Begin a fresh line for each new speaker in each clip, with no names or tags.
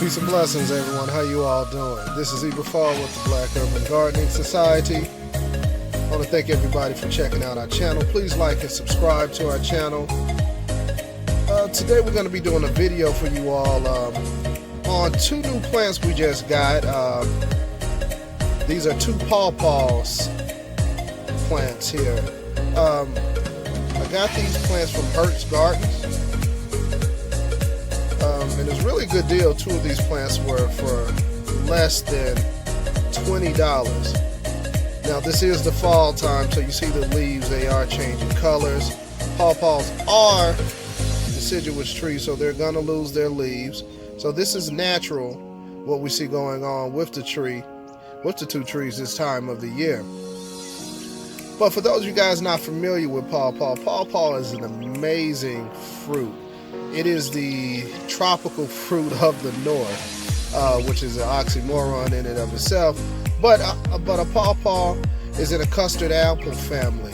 Peace and blessings, everyone. How you all doing? This is Paw Paw with the Black Urban Gardening Society. I want to thank everybody for checking out our channel. Please like and subscribe to our channel. Today we're going to be doing a video for you all on two new plants we just got. These are two Paw Paws plants here. I got these plants from Hertz Gardens. And it's really a good deal. Two of these plants were for less than $20. Now this is the fall time, so you see the leaves, they are changing colors. Paw Paws are deciduous trees, so they're gonna lose their leaves. So this is natural, what we see going on with the tree, with the two trees this time of the year. But for those of you guys not familiar with Paw Paw is an amazing fruit. It is the tropical fruit of the north, which is an oxymoron in and of itself. But a Paw Paw is in a custard apple family,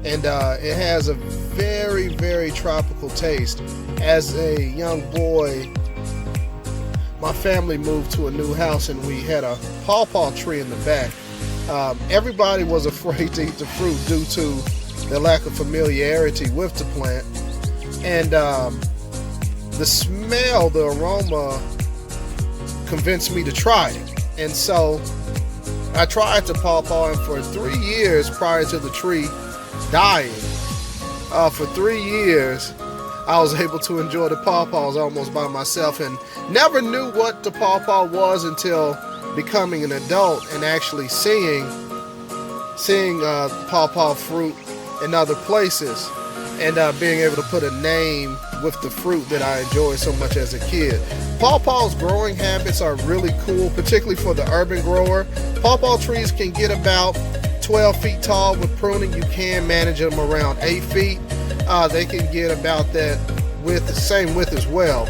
and it has a very, very tropical taste. As a young boy, my family moved to a new house, and we had a Paw Paw tree in the back. Everybody was afraid to eat the fruit due to their lack of familiarity with the plant, and the smell, the aroma convinced me to try it. And so I tried the Paw Paw, and for 3 years prior to the tree dying, for 3 years I was able to enjoy the Paw Paws almost by myself, and never knew what the Paw Paw was until becoming an adult and actually seeing Paw Paw fruit in other places, and being able to put a name with the fruit that I enjoyed so much as a kid. Paw Paw's growing habits are really cool, particularly for the urban grower. Paw Paw trees can get about 12 feet tall. With pruning, you can manage them around 8 feet. They can get about that width, the same width as well.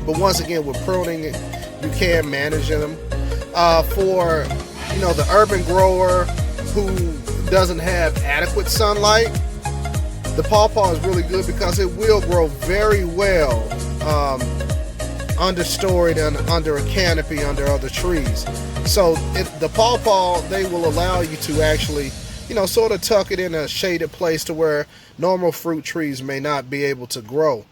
But once again, with pruning, you can manage them. For the urban grower who doesn't have adequate sunlight, the Paw Paw is really good because it will grow very well understoried and under a canopy under other trees. So the Paw Paw, they will allow you to actually, sort of tuck it in a shaded place to where normal fruit trees may not be able to grow.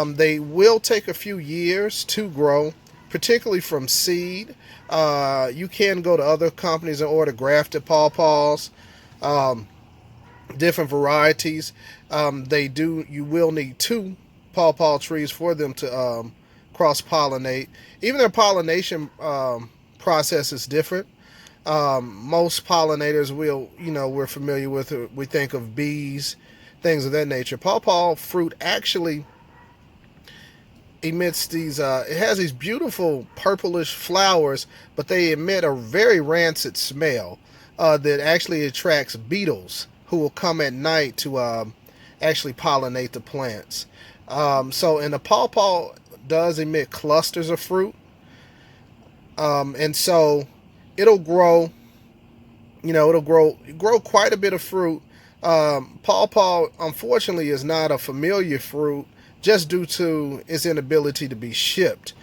They will take a few years to grow, particularly from seed. You can go to other companies and order grafted Paw Paws. Different varieties. You will need two Paw Paw trees for them to cross-pollinate. Even their pollination process is different. Most pollinators we're familiar with, we think of bees, things of that nature. Paw Paw fruit actually emits these, it has these beautiful purplish flowers, but they emit a very rancid smell that actually attracts beetles who will come at night to actually pollinate the plants. And the Paw Paw does emit clusters of fruit, and so it'll grow. It'll grow quite a bit of fruit. Paw Paw, unfortunately, is not a familiar fruit, just due to its inability to be shipped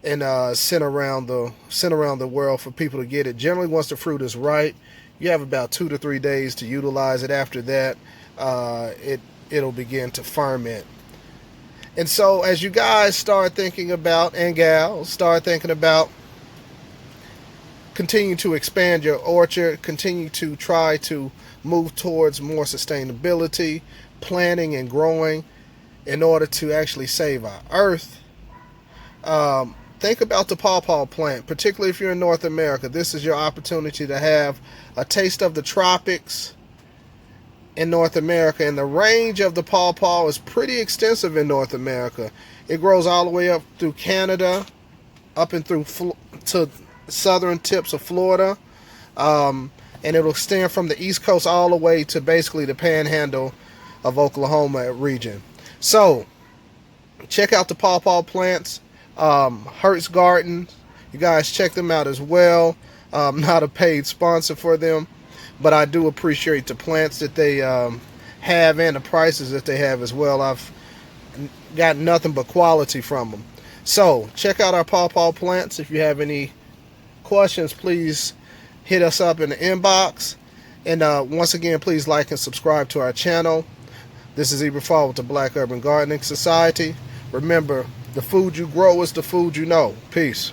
and sent around the world for people to get it. Generally, once the fruit is ripe, you have about 2 to 3 days to utilize it. After that, it'll begin to ferment. And so as you guys start thinking about, and gals, start thinking about continue to expand your orchard, continue to try to move towards more sustainability, planting and growing in order to actually save our earth, think about the Paw Paw plant, particularly if you're in North America. This is your opportunity to have a taste of the tropics in North America, and the range of the Paw Paw is pretty extensive in North America. It grows all the way up through Canada, up and through to southern tips of Florida, and it'll extend from the East Coast all the way to basically the panhandle of Oklahoma region. So check out the Paw Paw plants. Hertz Gardens, you guys check them out as well. Not a paid sponsor for them, but I do appreciate the plants that they have and the prices that they have as well. I've got nothing but quality from them. So check out our Paw Paw plants. If you have any questions, please hit us up in the inbox. And once again, please like and subscribe to our channel. This is Ibra Fall with the Black Urban Gardening Society. Remember, the food you grow is the food you know. Peace.